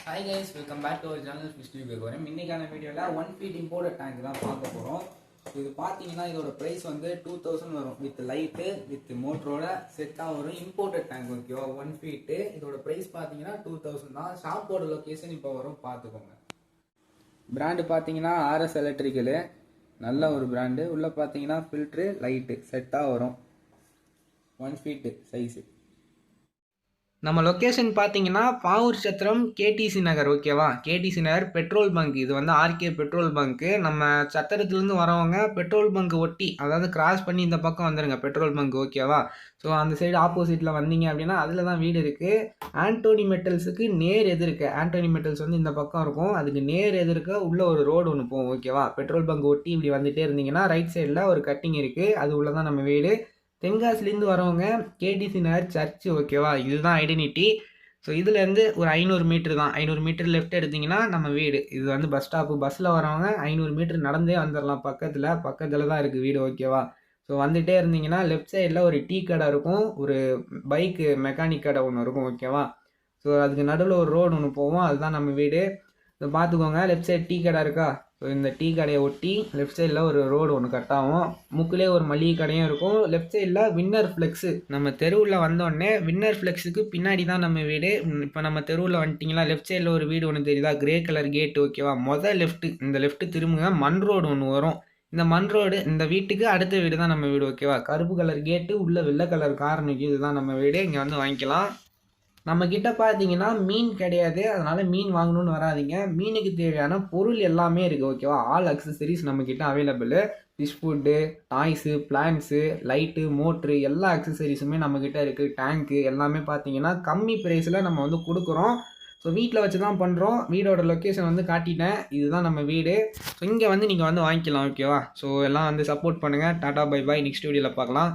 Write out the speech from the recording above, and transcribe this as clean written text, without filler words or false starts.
Hi guys, welcome back to our channel Fish Tube Aquarium. இன்னைக்கான வீடியோல 1 feet imported tank தான் பார்க்க போறோம். இது பாத்தீங்கன்னா இதோட பிரைஸ் வந்து 2000 வரும் வித் லைட் வித் மோட்டரோட செட்டா வரும். இம்போர்ட்டட் டேங்க் ஓகேவா 1 feet. இதோட பிரைஸ் பாத்தீங்கன்னா 2000 தான். ஷாப்போட லொகேஷன் இப்போ வரும் பாத்துக்கோங்க. பிராண்ட் பாத்தீங்கன்னா RS எலக்ட்ரிக்கல் நல்ல ஒரு பிராண்ட். உள்ள பாத்தீங்கன்னா ஃபில்டர் லைட் செட்டா வரும். 1 feet சைஸ். நம்ம லொக்கேஷன் பார்த்தீங்கன்னா பாவூர் சத்திரம் கேடிசி நகர் ஓகேவா. கேடிசி நகர் பெட்ரோல் பங்க். இது வந்து ஆர்கே பெட்ரோல் பங்க்கு. நம்ம சத்திரத்துலேருந்து வரவங்க பெட்ரோல் பங்க் ஒட்டி அதாவது கிராஸ் பண்ணி இந்த பக்கம் வந்துடுங்க பெட்ரோல் பங்க் ஓகேவா. ஸோ அந்த சைடு ஆப்போசிட்டில் வந்தீங்க அப்படின்னா அதில் தான் வீடு இருக்குது. ஆண்டோனி மெட்டல்ஸுக்கு நேர் எதிர்க்க ஆண்டோனி மெட்டல்ஸ் வந்து இந்த பக்கம் இருக்கும். அதுக்கு நேர் எதிர்க்க உள்ள ஒரு ரோடு ஒன்று போகும் ஓகேவா. பெட்ரோல் பங்க் ஒட்டி இப்படி வந்துகிட்டே இருந்தீங்கன்னா ரைட் சைடில் ஒரு கட்டிங் இருக்குது. அது உள்ள தான் நம்ம வீடு. தென்காசிலேருந்து வரவங்க கேடிசி நகர் சர்ச் ஓகேவா. இதுதான் ஐடென்டிட்டி. ஸோ இதுலேருந்து ஒரு 500 மீட்டர் தான். 500 மீட்டர் லெஃப்ட் எடுத்திங்கன்னா நம்ம வீடு. இது வந்து பஸ் ஸ்டாப்பு. பஸ்ஸில் வரவங்க 500 மீட்டர் நடந்தே வந்துடலாம். பக்கத்தில் தான் இருக்குது வீடு ஓகேவா. ஸோ வந்துகிட்டே இருந்தீங்கன்னா லெஃப்ட் சைடில் ஒரு டீ கடை இருக்கும். ஒரு பைக்கு மெக்கானிக் கடை ஒன்று இருக்கும் ஓகேவா. ஸோ அதுக்கு நடுவில் ஒரு ரோடு ஒன்று போவோம். அதுதான் நம்ம வீடு. ஸோ பார்த்துக்கோங்க லெஃப்ட் சைடு டீ கடை இருக்கா. ஸோ இந்த டீ கடையை ஒட்டி லெஃப்ட் சைடில் ஒரு ரோடு ஒன்று கட் ஆகும். முக்கிலே ஒரு மளிகை கடையும் இருக்கும். லெஃப்ட் சைடில் வின்னர் ஃப்ளெக்ஸு. நம்ம தெருவில் வந்தோடனே வின்னர் ஃப்ளெக்ஸுக்கு பின்னாடி தான் நம்ம வீடு. இப்போ நம்ம தெருவில் வந்துட்டிங்களா லெஃப்ட் சைடில் ஒரு வீடு ஒன்று தெரியுதா, கிரே கலர் கேட் ஓகேவா. லெஃப்ட்டு இந்த லெஃப்ட்டு திரும்புங்க, மண் ரோடு ஒன்று வரும். இந்த மண் ரோடு இந்த வீட்டுக்கு அடுத்த வீடு தான் நம்ம வீடு ஓகேவா. கருப்பு கலர் கேட்டு உள்ள வெள்ளை கலர் கார் நிற்கும். இதுதான் நம்ம வீடு. இங்கே வந்து வாங்கிக்கலாம். நம்மக்கிட்ட பார்த்தீங்கன்னா மீன் கிடையாது, அதனால் மீன் வாங்கணுன்னு வராதிங்க. மீனுக்கு தேவையான பொருள் எல்லாமே இருக்குது ஓகேவா. ஆல் அக்சசரிஸ் நம்மக்கிட்ட available. Fish food, toys, plants, light, motor எல்லா அக்சசரிஸுமே நம்மக்கிட்ட இருக்குது. டேங்க்கு எல்லாமே பார்த்தீங்கன்னா கம்மி ப்ரைஸில் நம்ம வந்து கொடுக்குறோம். ஸோ வீட்டில் வச்சு தான் பண்ணுறோம். வீடோட லொக்கேஷன் வந்து காட்டிட்டேன். இதுதான் நம்ம வீடு. ஸோ இங்கே வந்து நீங்கள் வந்து வாங்கிக்கலாம் ஓகேவா. ஸோ எல்லாம் வந்து சப்போர்ட் பண்ணுங்கள். Tata bye bye. நெக்ஸ்ட் வீடியோவில் பார்க்கலாம்.